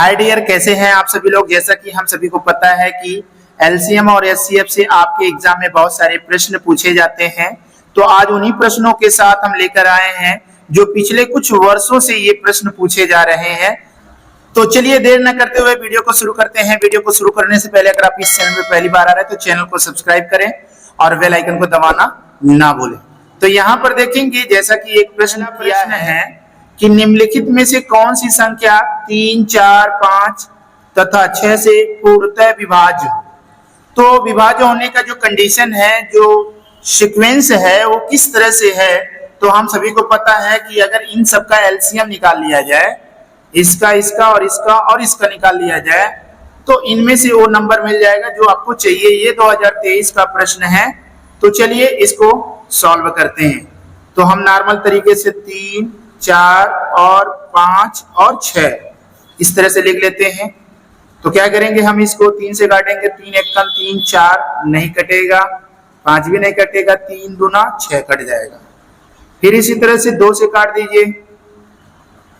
Hi dear, कैसे हैं आप सभी लोग। जैसा कि हम सभी को पता है कि एलसीएम और एचसीएफ से आपके एग्जाम में बहुत सारे प्रश्न पूछे जाते हैं। तो आज उन्हीं प्रश्नों के साथ हम लेकर आए हैं जो पिछले कुछ वर्षों से ये प्रश्न पूछे जा रहे हैं। तो चलिए देर न करते हुए वीडियो को शुरू करते हैं। वीडियो को शुरू करने से पहले अगर आप इस चैनल में पहली बार आ रहे हैं तो चैनल को सब्सक्राइब करें और बेल आइकन को दबाना ना भूलें। तो यहाँ पर देखेंगे जैसा कि एक प्रश्न किया है कि निम्नलिखित में से कौन सी संख्या 3, 4, 5 तथा 6 से पूर्णतः विभाज्य। तो विभाज्य होने का जो कंडीशन है, जो सीक्वेंस है, वो किस तरह से है। तो हम सभी को पता है कि अगर इन सब का एलसीएम निकाल लिया जाए, इसका और इसका निकाल लिया जाए, तो इनमें से वो नंबर मिल जाएगा जो आपको चाहिए। ये 2023 का प्रश्न है। तो चलिए इसको सॉल्व करते हैं। तो हम नॉर्मल तरीके से 3, 4 और 5 और 6 इस तरह से लिख लेते हैं। तो क्या करेंगे, हम इसको 3 से काटेंगे। 3 एकम 3, 4 नहीं कटेगा, 5 भी नहीं कटेगा, 3 दूना 6 कट जाएगा। फिर इसी तरह से 2 से काट दीजिए,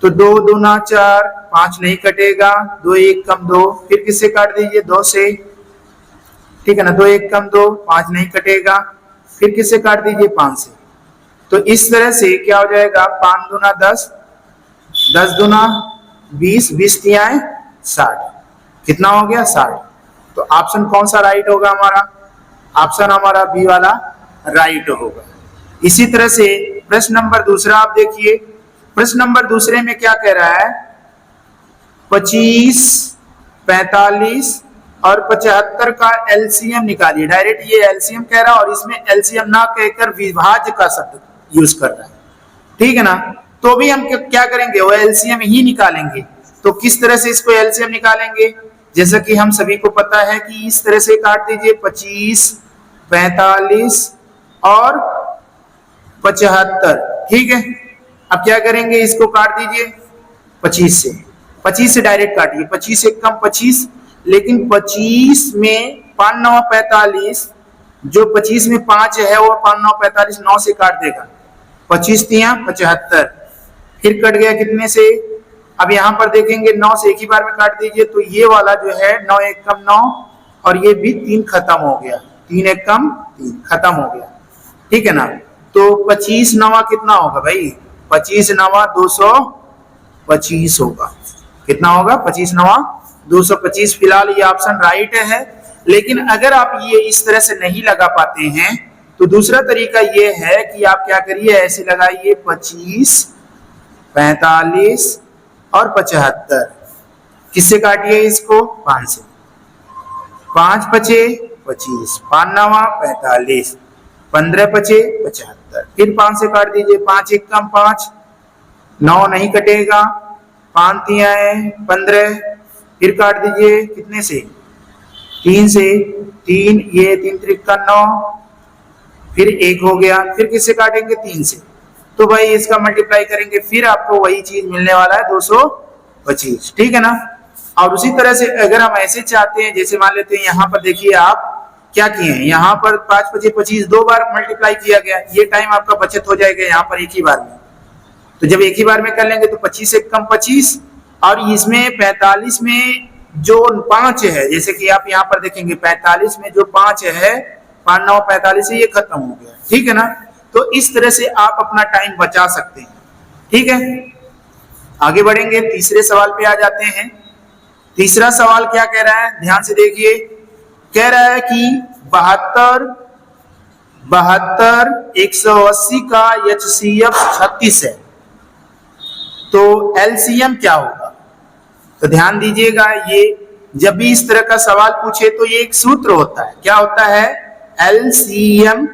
तो 2 दूना 4, 5 नहीं कटेगा, 2 एकम 2। फिर किससे काट दीजिए, 2 से, ठीक है ना। 2 एकम 2, 5 नहीं कटेगा। फिर किससे काट दीजिए, 5 से। तो इस तरह से क्या हो जाएगा, 5 दूना 10, 10 दूना 20, 20 तियाएं 60। कितना हो गया, 60। तो ऑप्शन कौन सा राइट होगा हमारा, ऑप्शन हमारा बी वाला राइट होगा। इसी तरह से प्रश्न नंबर दूसरा आप देखिए। प्रश्न नंबर दूसरे में क्या कह रहा है, 25, 45 और 75 का एलसीएम निकालिए। डायरेक्ट ये एलसीएम कह रहा है और इसमें एलसीएम ना कहकर विभाज्य का शब्द यूज कर रहा है, ठीक है ना। तो भी हम क्या करेंगे, वो एलसीएम ही निकालेंगे। तो किस तरह से इसको एलसीएम निकालेंगे, जैसा कि हम सभी को पता है कि इस तरह से काट दीजिए, 25, 45 और 75, ठीक है। अब क्या करेंगे, इसको काट दीजिए 25 से डायरेक्ट काटिए। 25 से कम 25, लेकिन 25 में 5 9 45, जो 25 में 5 है वो 5 9 45, 9 से काट देगा, 25 तिया 75। फिर कट गया कितने से, अब यहाँ पर देखेंगे 9 से एक ही बार में काट दीजिए। तो ये वाला जो है 9 एकम 9 और ये भी 3 खत्म हो गया, 3 एकम 3 खत्म हो गया, ठीक है ना। तो 25 नवा कितना होगा भाई, 25 नवा 225 होगा। कितना होगा, 25 नवा 225। फिलहाल ये ऑप्शन राइट है। लेकिन अगर आप ये इस तरह से नहीं लगा पाते हैं तो दूसरा तरीका ये है कि आप क्या करिए, ऐसे लगाइए 25, 45 और 75। किससे काटिए इसको, 5 से। 5 पचे 25, 5 नवा 45, 15 पचे 75। फिर 5 से काट दीजिए, 5 एकम 5, 9 नहीं कटेगा, 5 तियाएं 15। फिर काट दीजिए कितने से, 3 से। 3 ये 3 त्रिका 9, फिर 1 हो गया। फिर किससे काटेंगे, 3 से। तो भाई इसका मल्टीप्लाई करेंगे, फिर आपको वही चीज मिलने वाला है 225, ठीक है ना। और उसी तरह से अगर हम ऐसे चाहते हैं, जैसे मान लेते हैं यहाँ पर देखिए आप क्या किए हैं, यहाँ पर 5 पचे 25 2 बार मल्टीप्लाई किया गया, ये टाइम आपका बचत हो जाएगा यहाँ पर एक ही बार में। तो जब एक ही बार में कर लेंगे तो 25 से कम 25 और इसमें 45 में जो 5 है, जैसे कि आप यहाँ पर देखेंगे 45 में जो 5 है, 5 9 45 से ये खत्म हो गया, ठीक है ना। तो इस तरह से आप अपना टाइम बचा सकते हैं, ठीक है। आगे बढ़ेंगे, तीसरे सवाल पे आ जाते हैं। तीसरा सवाल क्या कह रहा है, ध्यान से देखिए। कह रहा है कि 72 180 का एचसीएफ 36 है, तो एलसीएम क्या होगा। तो ध्यान दीजिएगा, ये जब भी इस तरह का सवाल पूछे तो ये एक सूत्र होता है। क्या होता है, एलसीएम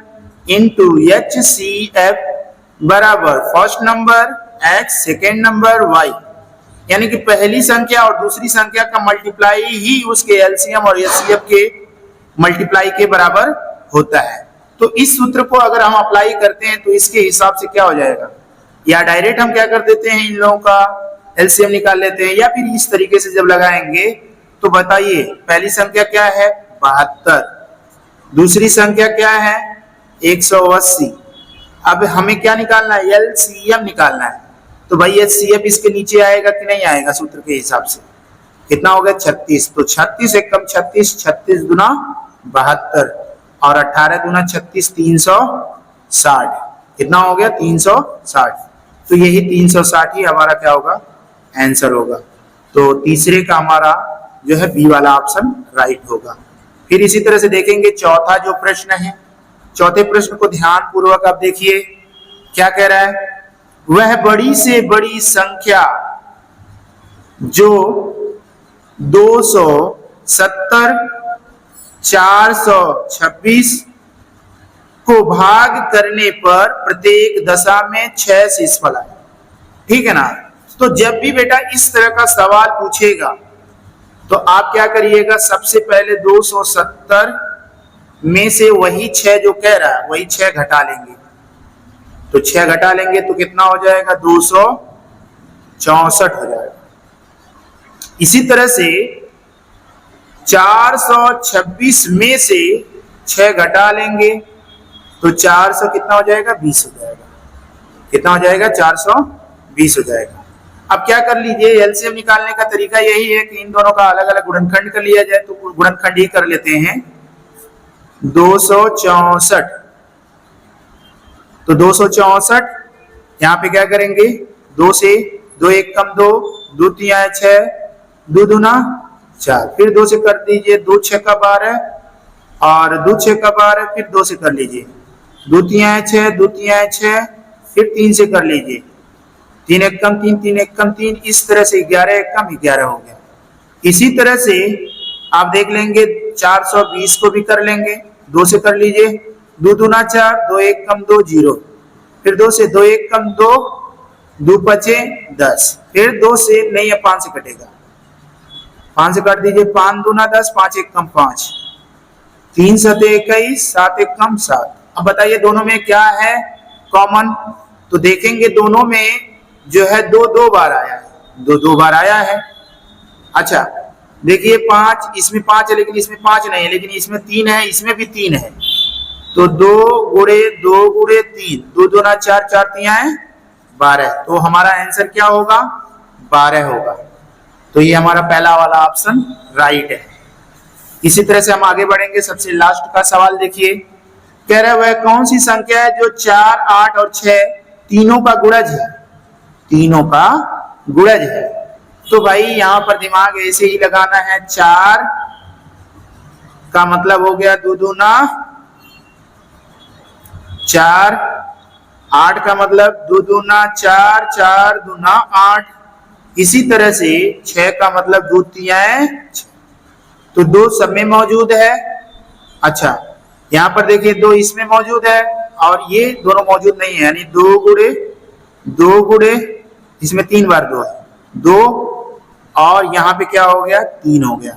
इंटू एचसीएफ बराबर first number x, second number y. यानी कि पहली संख्या और दूसरी संख्या का मल्टीप्लाई ही उसके एलसीएम और एचसीएफ के मल्टीप्लाई के बराबर होता है। तो इस सूत्र को अगर हम अप्लाई करते हैं तो इसके हिसाब से क्या हो जाएगा, या डायरेक्ट हम क्या कर देते हैं, इन लोगों का एलसीएम निकाल लेते हैं, या फिर इस तरीके से जब लगाएंगे तो बताइए पहली संख्या क्या है 72, दूसरी संख्या क्या है 180। अब हमें क्या निकालना है, एलसीएम निकालना है। तो भाई एचसीएफ इसके नीचे आएगा कि नहीं आएगा सूत्र के हिसाब से, कितना हो गया 36, तो 36 एक कम 36, 36 दूना 72 और 18 दूना 36, 360। कितना हो गया 360। तो यही 360 ही हमारा क्या होगा आंसर होगा। तो तीसरे का हमारा जो है बी वाला ऑप्शन राइट होगा। फिर इसी तरह से देखेंगे चौथा जो प्रश्न है, चौथे प्रश्न को ध्यान पूर्वक आप देखिए क्या कह रहा है। वह बड़ी से बड़ी संख्या जो 270, 426 को भाग करने पर प्रत्येक दशा में 6 शेषफल आए। ठीक है ना। तो जब भी बेटा इस तरह का सवाल पूछेगा तो आप क्या करिएगा, सबसे पहले 270 में से वही 6 जो कह रहा है वही 6 घटा लेंगे। तो 6 घटा लेंगे तो कितना हो जाएगा 264 हो जाएगा। इसी तरह से 426 में से 6 घटा लेंगे तो 400 कितना हो जाएगा 20 हो जाएगा। कितना हो जाएगा 420 हो जाएगा। अब क्या कर लीजिए, एलसीएम निकालने का तरीका यही है कि इन दोनों का अलग अलग गुणनखंड कर लिया जाए। तो गुणनखंड ही कर लेते हैं 264। तो 264 यहाँ पे क्या करेंगे 2 से 2 एक कम 2, 2 तिया 6, 2 दूना 4, फिर 2 से कर दीजिए 2 6 का 12 और 2 6 का 12, फिर 2 से कर लीजिए 2 तिया 6, 2 तिया 6, फिर 3 से कर लीजिए 3 एक कम 3, 3 एक कम 3, इस तरह से 11 एक कम 11 हो गया। इसी तरह से आप देख लेंगे 420 को भी कर लेंगे, 2 से कर लीजिए 2 दूना 4, 2 एक कम 2 0, फिर 2 से 2 एक कम 2, 2 पचे 10, फिर 2 से नहीं है 5 से कटेगा, 5 से काट दीजिए 5 दूना 10, 5 एक कम 5, 3 सते 21, 7 एक कम 7। अब बताइए दोनों में क्या है कॉमन। तो देखेंगे दोनों में जो है 2 2 बार आया है, 2 2 बार आया है। अच्छा देखिए 5, इसमें 5 है लेकिन इसमें 5 नहीं है, लेकिन इसमें 3 है, इसमें भी 3 है। तो 2 गुणे 2 गुणे 3, 2 दूना 4, 4 तिया 12। तो हमारा आंसर क्या होगा 12 होगा। तो ये हमारा पहला वाला ऑप्शन राइट है। इसी तरह से हम आगे बढ़ेंगे। सबसे लास्ट का सवाल देखिए, कह रहा है वह कौन सी संख्या है जो 4, 8 और 6 तीनों का गुणज है, तीनों का गुणज है। तो भाई यहां पर दिमाग ऐसे ही लगाना है, 4 का मतलब हो गया 2 दूना 4, 8 का मतलब 2 दूना 4, 4 दूना 8, इसी तरह से 6 का मतलब 2 तिया 6। तो 2 सब में मौजूद है। अच्छा यहाँ पर देखिए 2 इसमें मौजूद है और ये दोनों मौजूद नहीं है, यानी 2 गुणे इसमें 3 बार 2 है 2 और यहाँ पे क्या हो गया 3 हो गया।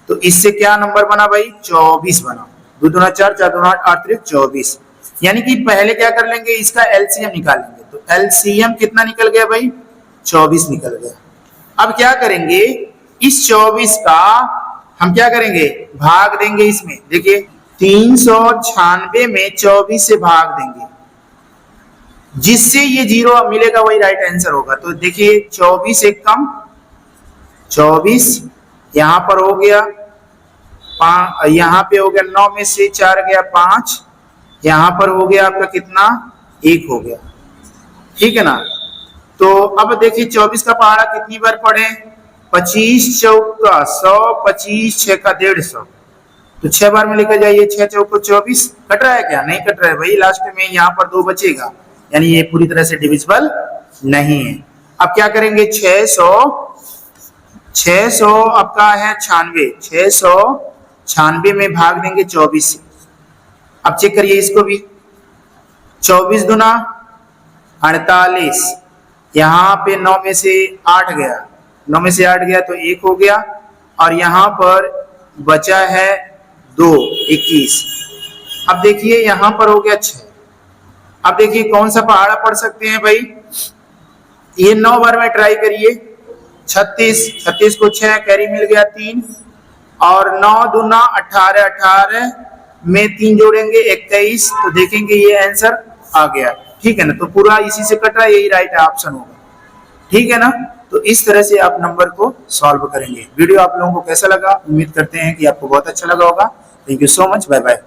तो इससे क्या नंबर बना भाई 24 बना। 2 दूना 4, 4 दूना 8, 8 3 24। यानी कि पहले क्या कर लेंगे इसका एलसीएम निकालेंगे। तो एलसीएम कितना निकल गया भाई 24 निकल गया। अब क्या करेंगे इस 24 का हम क्या करेंगे भाग देंगे इसमें। देखिए 396 में 24 से भाग देंगे, जिससे ये 0 मिलेगा वही राइट आंसर होगा। तो देखिए 24 एक कम 24, यहां पर हो गया यहाँ पे हो गया 9 में से 4 गया 5, यहां पर हो गया आपका कितना 1 हो गया। ठीक है ना। तो अब देखिए 24 का पहाड़ा कितनी बार पढ़े 25 चौका 100, 25 6 का 150, तो 6 बार में लेकर जाइए 6 चौको 24। कट रहा है क्या नहीं कट रहा है भाई, लास्ट में यहाँ पर 2 बचेगा, यानी ये पूरी तरह से डिविजिबल नहीं है। अब क्या करेंगे 600 आपका है 96, 696 में भाग देंगे 24 से। अब चेक करिए इसको भी 24 दूना 48, यहाँ पे 9 में से 8 गया, 9 में से 8 गया तो 1 हो गया और यहाँ पर बचा है 2 21। अब देखिए यहाँ पर हो गया 6। अब देखिए कौन सा पहाड़ा पढ़ सकते हैं भाई, ये 9 बार में ट्राई करिए 36 को 6 कैरी मिल गया 3 और 9 दूना 18, 18 में 3 जोड़ेंगे 21, तो देखेंगे ये आंसर आ गया। ठीक है ना। तो पूरा इसी से कट रहा है, यही राइट ऑप्शन होगा। ठीक है ना। तो इस तरह से आप नंबर को सॉल्व करेंगे। वीडियो आप लोगों को कैसा लगा, उम्मीद करते हैं कि आपको बहुत अच्छा लगा होगा। Thank you so much, bye bye.